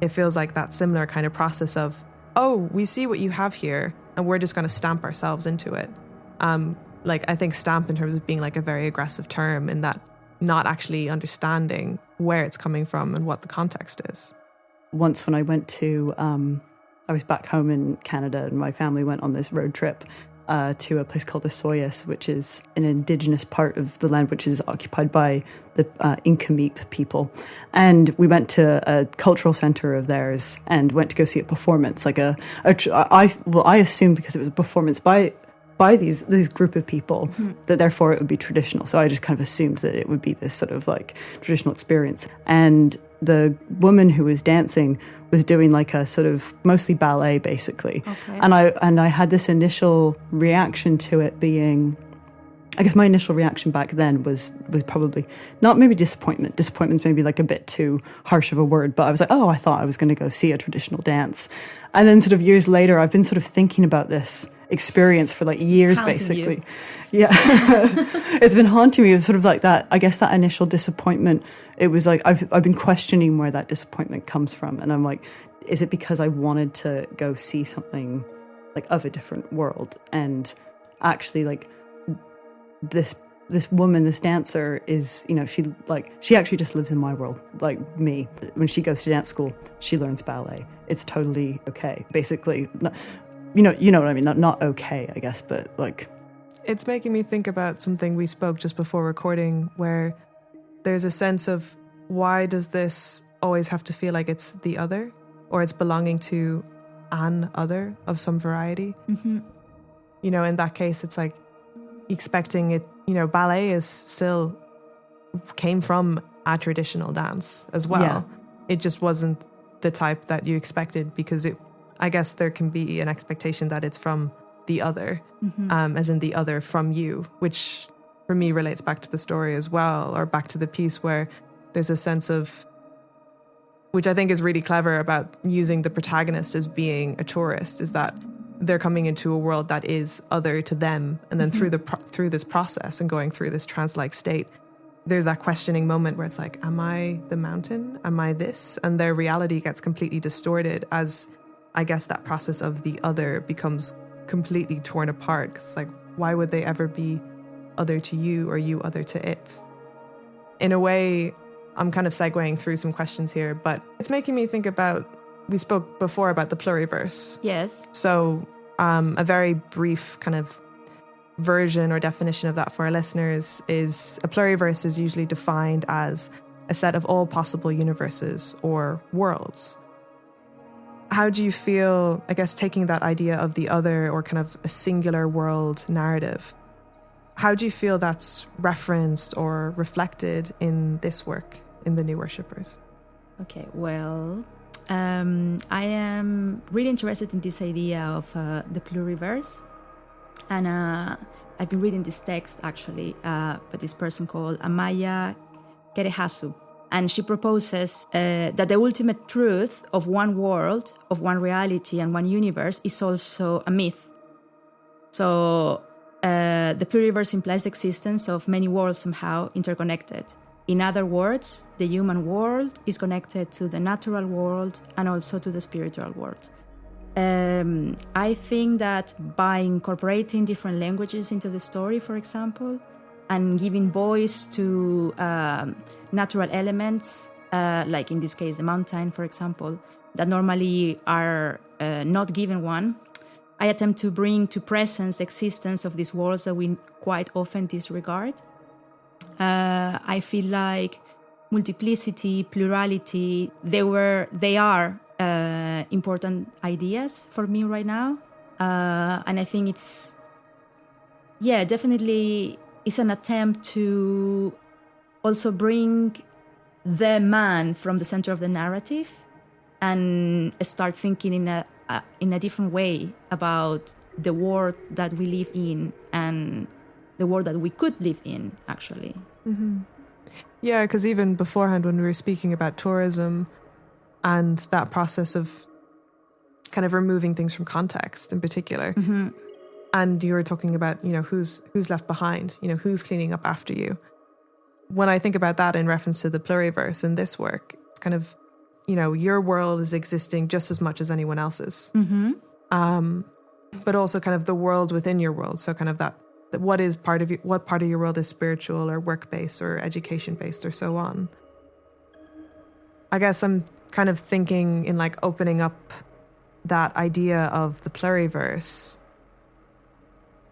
It feels like that similar kind of process of, oh, we see what you have here and we're just going to stamp ourselves into it. Like, I think stamp in terms of being like a very aggressive term, in that not actually understanding where it's coming from and what the context is. Once when I went to, I was back home in Canada and my family went on this road trip to a place called Osoyoos, which is an indigenous part of the land which is occupied by the Incameep people. And we went to a cultural centre of theirs and went to go see a performance, like I assumed because it was a performance by these group of people that therefore it would be traditional. So I just kind of assumed that it would be this sort of like traditional experience. And the woman who was dancing was doing like a sort of mostly ballet, basically. Okay. And I had this initial reaction to it being, I guess my initial reaction back then was probably not maybe disappointment. Disappointment's maybe like a bit too harsh of a word, but I was like, oh, I thought I was going to go see a traditional dance. And then sort of years later, I've been sort of thinking about this experience for like years, haunting basically. You. Yeah. It's been haunting me, sort of like that, I guess that initial disappointment. It was like, I've been questioning where that disappointment comes from. And I'm like, is it because I wanted to go see something like of a different world? And actually like this woman, this dancer is, you know, she actually just lives in my world, like me. When she goes to dance school, she learns ballet. It's totally okay, basically. You know what I mean? Not okay, I guess, but like It's making me think about something we spoke just before recording, where there's a sense of, why does this always have to feel like it's the other, or it's belonging to an other of some variety? Mm-hmm. You know, in that case, it's like expecting it, you know, ballet is still came from a traditional dance as well. Yeah. It just wasn't the type that you expected, because I guess there can be an expectation that it's from the other, as in the other from you, which for me relates back to the story as well, or back to the piece where there's a sense of, which I think is really clever about using the protagonist as being a tourist, is that they're coming into a world that is other to them, and then through this process and going through this trance-like state, there's that questioning moment where it's like, am I the mountain? Am I this? And their reality gets completely distorted as, I guess, that process of the other becomes completely torn apart. 'Cause like, why would they ever be other to you or you other to it? In a way, I'm kind of segueing through some questions here, but it's making me think about, we spoke before about the pluriverse. Yes. So a very brief kind of version or definition of that for our listeners is, a pluriverse is usually defined as a set of all possible universes or worlds. How do you feel, I guess, taking that idea of the other, or kind of a singular world narrative, how do you feel that's referenced or reflected in this work, in The New Worshippers? Okay, well, I am really interested in this idea of the pluriverse. And I've been reading this text, actually, by this person called Amaya Kerehasu. And she proposes that the ultimate truth of one world, of one reality and one universe is also a myth. So the pluriverse implies the existence of many worlds somehow interconnected. In other words, the human world is connected to the natural world and also to the spiritual world. I think that by incorporating different languages into the story, for example, and giving voice to natural elements, like in this case the mountain, for example, that normally are not given one, I attempt to bring to presence the existence of these worlds that we quite often disregard. I feel like multiplicity, plurality, they are important ideas for me right now. And I think it's, definitely it's an attempt to also bring the man from the center of the narrative and start thinking in a different way about the world that we live in and the world that we could live in, actually. Mm-hmm. Yeah, because even beforehand, when we were speaking about tourism and that process of kind of removing things from context in particular, and you were talking about, you know, who's left behind, you know, who's cleaning up after you. When I think about that in reference to the pluriverse in this work, it's kind of, you know, your world is existing just as much as anyone else's. But also kind of the world within your world. So kind of that what part of your world is spiritual or work-based or education-based or so on. I guess I'm kind of thinking in like opening up that idea of the pluriverse.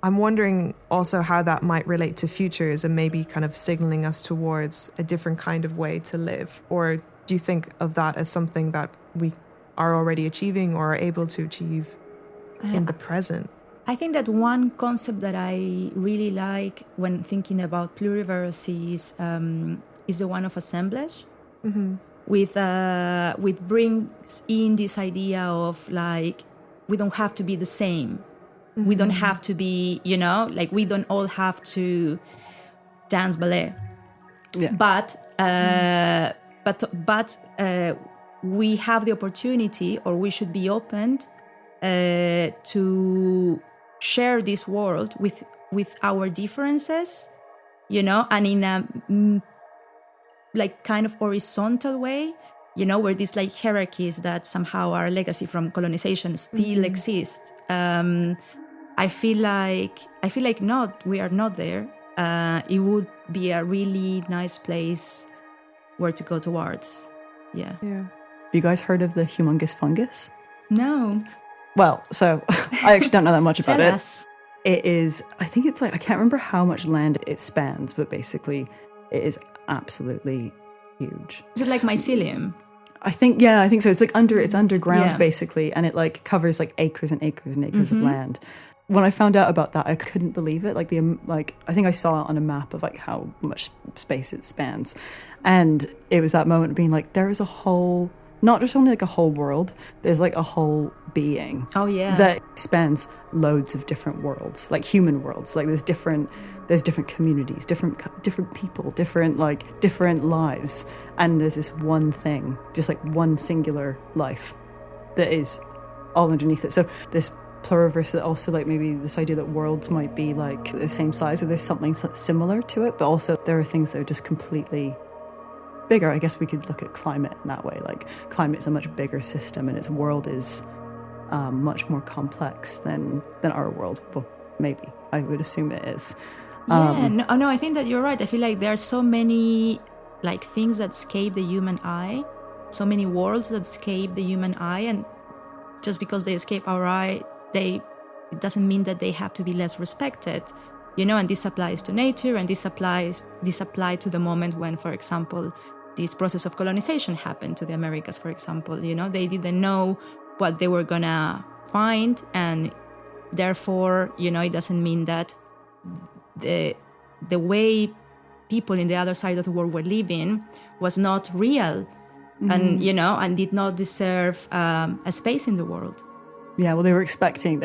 I'm wondering also how that might relate to futures and maybe kind of signaling us towards a different kind of way to live. Or do you think of that as something that we are already achieving or are able to achieve in the present? I think that one concept that I really like when thinking about pluriverse is the one of assemblage, with brings in this idea of like, we don't have to be the same. We don't have to be, you know, like we don't all have to dance ballet. Yeah. But we have the opportunity, or we should be opened to share this world with our differences, you know, and in a like kind of horizontal way, you know, where these like hierarchies that somehow are a legacy from colonization still exist. I feel like we are not there. It would be a really nice place where to go towards. Yeah. Have you guys heard of the humongous fungus? No. Well, so I actually don't know that much about Tell it. us. It is, I think it's like, I can't remember how much land it spans, but basically it is absolutely huge. Is it like mycelium? I think so. It's like it's underground basically, and it like covers like acres and acres and acres of land. When I found out about that, I couldn't believe it. Like I think I saw it on a map of like how much space it spans, and it was that moment of being like, there is a whole, not just only like a whole world, there's like a whole being. Oh yeah, that spans loads of different worlds, like human worlds. Like there's different communities, different people, different lives, and there's this one thing, just like one singular life that is all underneath it. So this pluriverse, that also like maybe this idea that worlds might be like the same size or there's something similar to it, but also there are things that are just completely bigger. I guess we could look at climate in that way. Like climate is a much bigger system, and its world is much more complex than our world. Well, maybe I would assume it is. No, I think that you're right. I feel like there are so many like things that escape the human eye, so many worlds that escape the human eye, and just because they escape our eye, it doesn't mean that they have to be less respected, you know. And this applies to nature, and this applied to the moment when, for example, this process of colonization happened to the Americas, for example. You know, they didn't know what they were gonna find, and therefore, you know, it doesn't mean that the way people in the other side of the world were living was not real, and you know, and did not deserve a space in the world. Yeah, well, they were expecting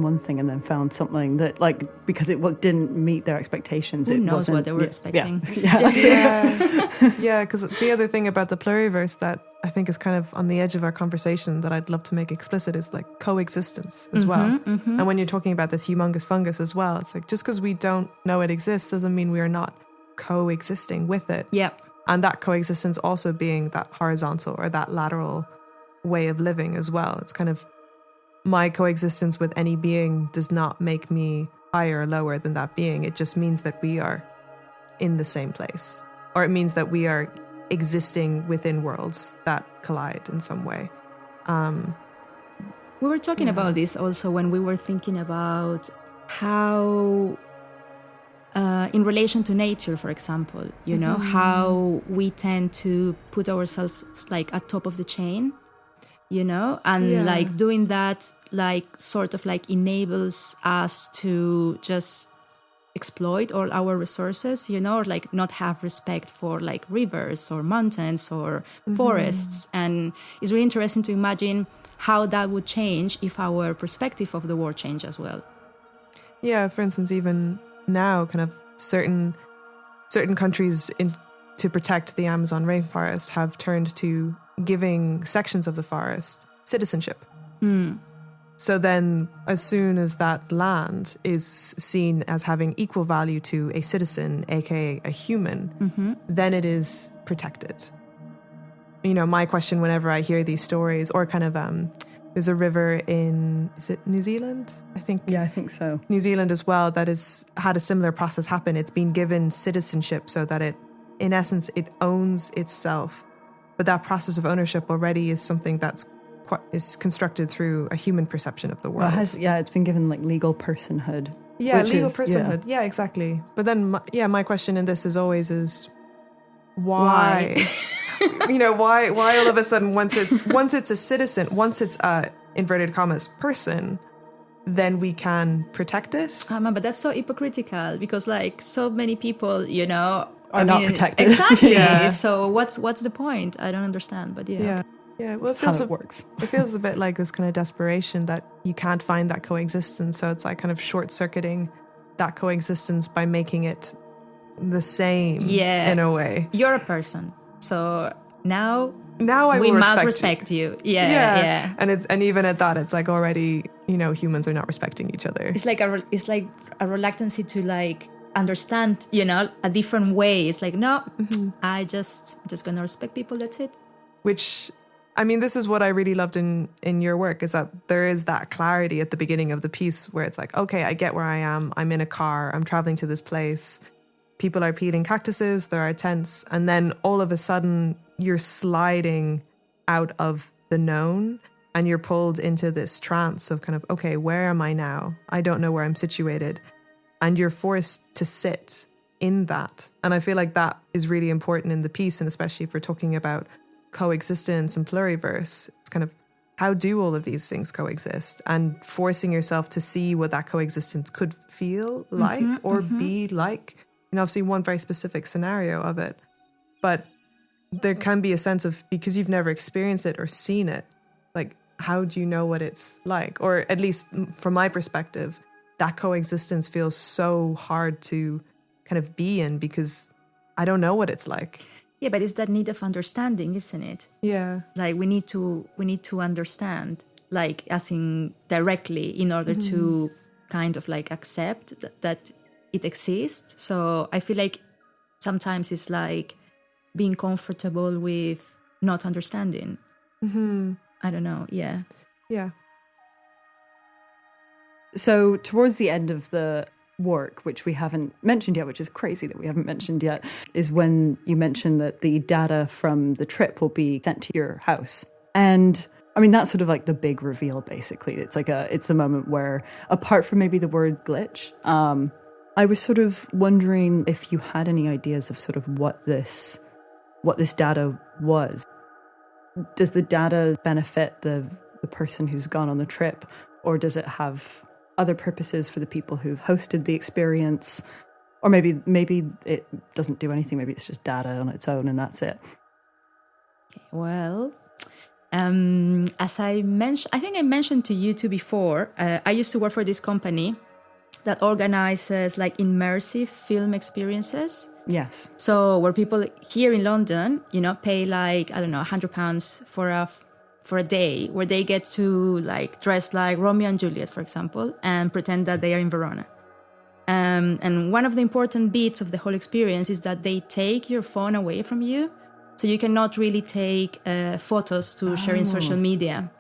one thing and then found something that, like, because it didn't meet their expectations. Who it knows wasn't what they were expecting? Yeah, because the other thing about the pluriverse that I think is kind of on the edge of our conversation that I'd love to make explicit is like coexistence as well. And when you're talking about this humongous fungus as well, it's like just because we don't know it exists doesn't mean we are not coexisting with it. Yeah. And that coexistence also being that horizontal or that lateral way of living as well. It's kind of, my coexistence with any being does not make me higher or lower than that being. It just means that we are in the same place, or it means that we are existing within worlds that collide in some way. We were talking about this also when we were thinking about how, in relation to nature, for example, you know, how we tend to put ourselves like at top of the chain, you know, and like doing that like sort of like enables us to just exploit all our resources, you know, or like not have respect for like rivers or mountains or forests. And it's really interesting to imagine how that would change if our perspective of the world changed as well. Yeah, for instance, even now, kind of certain countries to protect the Amazon rainforest have turned to giving sections of the forest citizenship. So then as soon as that land is seen as having equal value to a citizen, aka a human, then it is protected. You know, my question whenever I hear these stories, or kind of there's a river in, is it New Zealand? I think. Yeah, I think so. New Zealand as well, that has had a similar process happen. It's been given citizenship so that it, in essence, it owns itself. But that process of ownership already is something that's is constructed through a human perception of the world. Well, it's been given like legal personhood. Yeah, legal personhood. Yeah, exactly. But then, my question in this is always why? You know, why all of a sudden once it's a citizen, once it's a inverted commas person, then we can protect it. But that's so hypocritical because like so many people, you know, are not protected. Exactly. So what's the point? I don't understand. But yeah. Well, it feels how it works. It feels a bit like this kind of desperation that you can't find that coexistence. So it's like kind of short circuiting that coexistence by making it the same. Yeah. In a way, you're a person, so now we must respect you. Yeah. And even at that, it's like already, you know, humans are not respecting each other. It's like a reluctancy to like understand, you know, a different way. It's like, no, I just gonna respect people. That's it. Which, I mean, this is what I really loved in your work, is that there is that clarity at the beginning of the piece where it's like, okay, I get where I am. I'm in a car. I'm traveling to this place. People are peeling cactuses. There are tents. And then all of a sudden you're sliding out of the known and you're pulled into this trance of kind of, okay, where am I now? I don't know where I'm situated. And you're forced to sit in that. And I feel like that is really important in the piece, and especially if we're talking about coexistence and pluriverse. It's kind of, how do all of these things coexist? And forcing yourself to see what that coexistence could feel like or be like. Obviously one very specific scenario of it. But there can be a sense of, because you've never experienced it or seen it, like, how do you know what it's like? Or at least from my perspective, that coexistence feels so hard to kind of be in because I don't know what it's like. Yeah, but it's that need of understanding, isn't it? Yeah. Like we need to understand, like as in directly, in order to kind of like accept that it exists. So I feel like sometimes it's like being comfortable with not understanding. I don't know. Yeah. Yeah. So towards the end of the work, which we haven't mentioned yet, which is crazy that we haven't mentioned yet, is when you mentioned that the data from the trip will be sent to your house. And I mean, that's sort of like the big reveal, basically. It's the moment where, apart from maybe the word glitch, I was sort of wondering if you had any ideas of sort of what this data was. Does the data benefit the person who's gone on the trip, or does it have other purposes for the people who've hosted the experience? Or maybe it doesn't do anything. Maybe it's just data on its own and that's it. Well, as I mentioned, I think I mentioned to you too before, I used to work for this company that organizes like immersive film experiences. Yes. So where people here in London, pay like, I don't know, £100 for a day, where they get to like dress like Romeo and Juliet, for example, and pretend that they are in Verona. And one of the important bits of the whole experience is that they take your phone away from you, so you cannot really take photos to share in social media.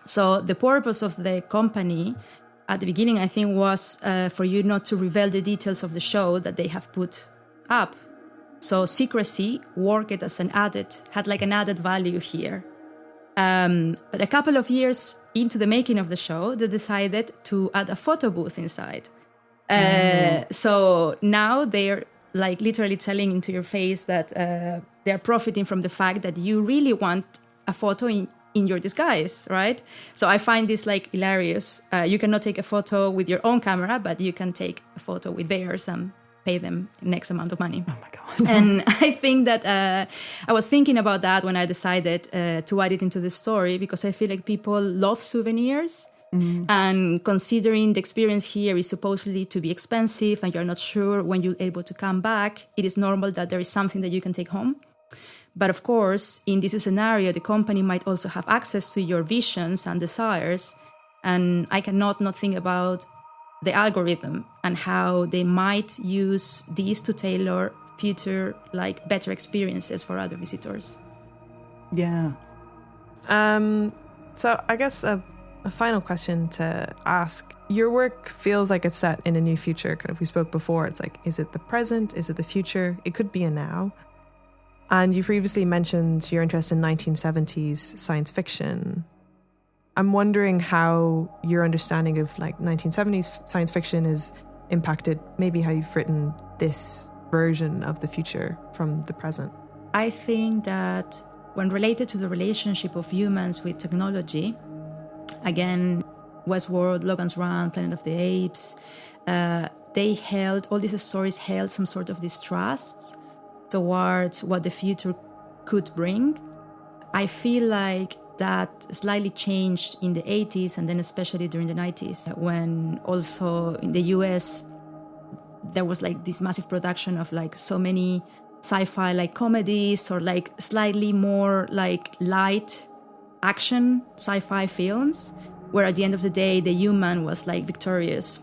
So the purpose of the company at the beginning, I think, was for you not to reveal the details of the show that they have put up. So secrecy had like an added value here. But a couple of years into the making of the show, they decided to add a photo booth inside. So now they're like literally telling into your face that they're profiting from the fact that you really want a photo in your disguise, right? So I find this like hilarious. You cannot take a photo with your own camera, but you can take a photo with theirs and pay them X amount of money. Oh my God. And I think that I was thinking about that when I decided to add it into the story, because I feel like people love souvenirs. And considering the experience here is supposedly to be expensive and you're not sure when you'll be able to come back, it is normal that there is something that you can take home. But of course, in this scenario, the company might also have access to your visions and desires. And I cannot not think about the algorithm and how they might use these to tailor future, like, better experiences for other visitors. Yeah. So I guess a final question to ask. Your work feels like it's set in a new future. Kind of, we spoke before, it's like, is it the present? Is it the future? It could be a now. And you previously mentioned your interest in 1970s science fiction. I'm wondering how your understanding of like 1970s science fiction is impacted maybe how you've written this version of the future from the present. I think that when related to the relationship of humans with technology, again, Westworld, Logan's Run, Planet of the Apes, all these stories held some sort of distrust towards what the future could bring. I feel like that slightly changed in the 80s and then especially during the 90s, when also in the US there was like this massive production of like so many sci-fi like comedies or like slightly more like light action sci-fi films, where at the end of the day the human was like victorious.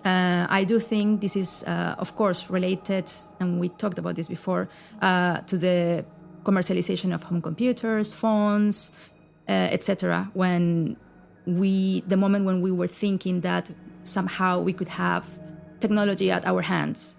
I do think this is, of course, related, and we talked about this before, to the commercialization of home computers, phones, etc. The moment when we were thinking that somehow we could have technology at our hands.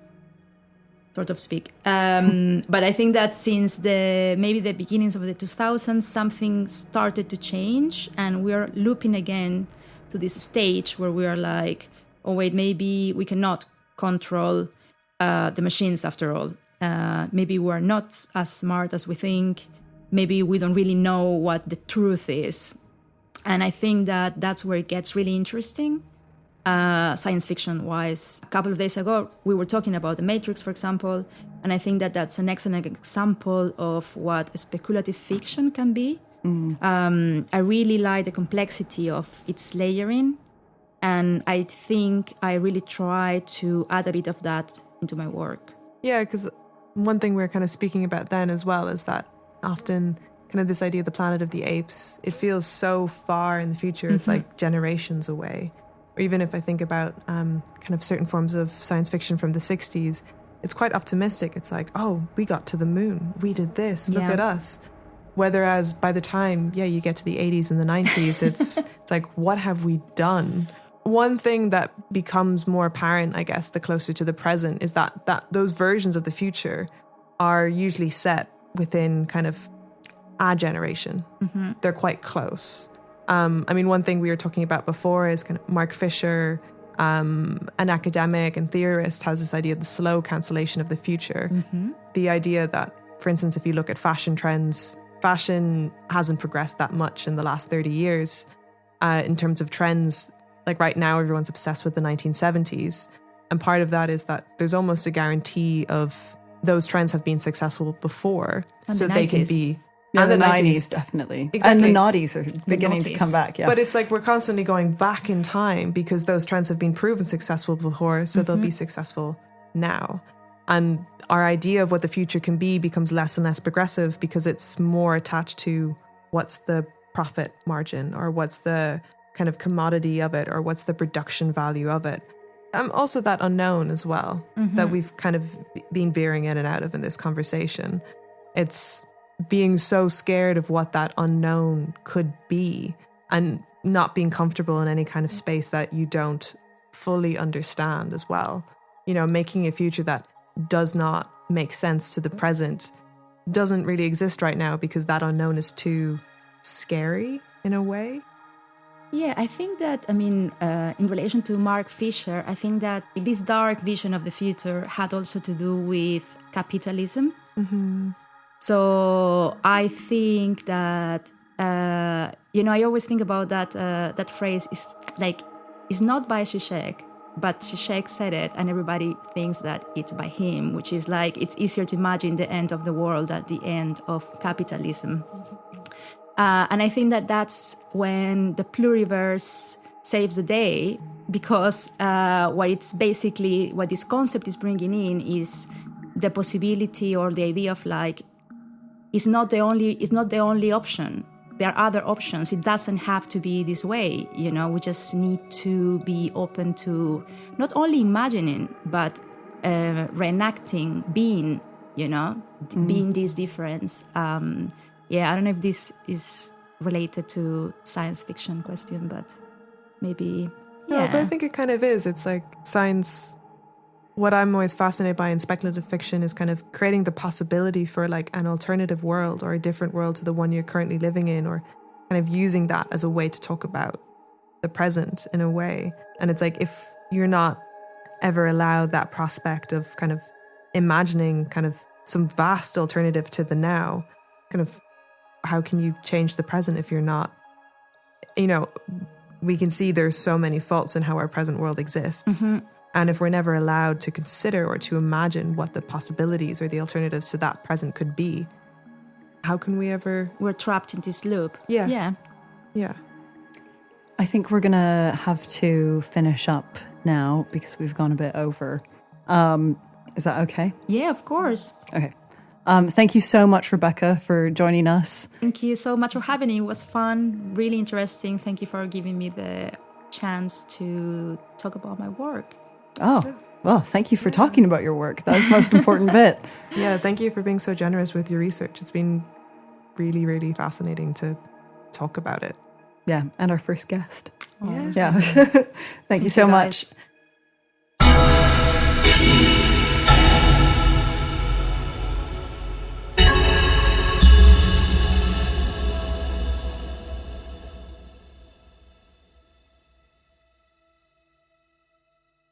sort of speak. But I think that since maybe the beginnings of the 2000s, something started to change, and we are looping again to this stage where we are like, oh wait, maybe we cannot control the machines after all. Maybe we're not as smart as we think. Maybe we don't really know what the truth is. And I think that that's where it gets really interesting, science fiction-wise. A couple of days ago, we were talking about The Matrix, for example, and I think that that's an excellent example of what speculative fiction can be. I really like the complexity of its layering, and I think I really try to add a bit of that into my work. Yeah, because one thing we're kind of speaking about then as well is that often kind of this idea of the Planet of the Apes, it feels so far in the future. It's like generations away. Or even if I think about kind of certain forms of science fiction from the 60s, it's quite optimistic. It's like, oh, we got to the moon. We did this. Look at us. Whereas by the time, you get to the 80s and the 90s, it's like, what have we done? One thing that becomes more apparent, I guess, the closer to the present is that those versions of the future are usually set within kind of a generation. They're quite close. I mean, one thing we were talking about before is kind of Mark Fisher, an academic and theorist, has this idea of the slow cancellation of the future. The idea that, for instance, if you look at fashion trends, fashion hasn't progressed that much in the last 30 years. In terms of trends, like right now, everyone's obsessed with the 1970s. And part of that is that there's almost a guarantee of those trends have been successful before. And so the they 90s. can be... Yeah, and the the 90s, definitely. Exactly. And the noughties are beginning to come back, But it's like we're constantly going back in time because those trends have been proven successful before, so they'll be successful now. And our idea of what the future can be becomes less and less progressive because it's more attached to what's the profit margin or what's the kind of commodity of it or what's the production value of it. Also that unknown as well, that we've kind of been veering in and out of in this conversation. It's being so scared of what that unknown could be and not being comfortable in any kind of space that you don't fully understand as well. You know, making a future that does not make sense to the present doesn't really exist right now because that unknown is too scary in a way. Yeah, I think that, in relation to Mark Fisher, I think that this dark vision of the future had also to do with capitalism. So I think that, I always think about that phrase is like, it's not by Zizek, but Zizek said it and everybody thinks that it's by him, which is like, it's easier to imagine the end of the world at the end of capitalism. And I think that that's when the pluriverse saves the day, because what this concept is bringing in is the possibility or the idea of like, it's not the only option. There are other options. It doesn't have to be this way. We just need to be open to not only imagining, but reenacting, being, being this difference. I don't know if this is related to science fiction question, but maybe, No, but I think it kind of is. It's like science. What I'm always fascinated by in speculative fiction is kind of creating the possibility for like an alternative world or a different world to the one you're currently living in, or kind of using that as a way to talk about the present in a way. And it's like, if you're not ever allowed that prospect of kind of imagining kind of some vast alternative to the now, kind of how can you change the present if you're not, we can see there's so many faults in how our present world exists. And if we're never allowed to consider or to imagine what the possibilities or the alternatives to that present could be, how can we ever... We're trapped in this loop. Yeah. I think we're going to have to finish up now because we've gone a bit over. Is that okay? Yeah, of course. Okay. Thank you so much, Rebecca, for joining us. Thank you so much for having me. It was fun, really interesting. Thank you for giving me the chance to talk about my work. Oh, well, thank you for talking about your work. That's the most important bit. Yeah, thank you for being so generous with your research. It's been really, really fascinating to talk about it. Yeah, and our first guest. Yeah. Thank you so much.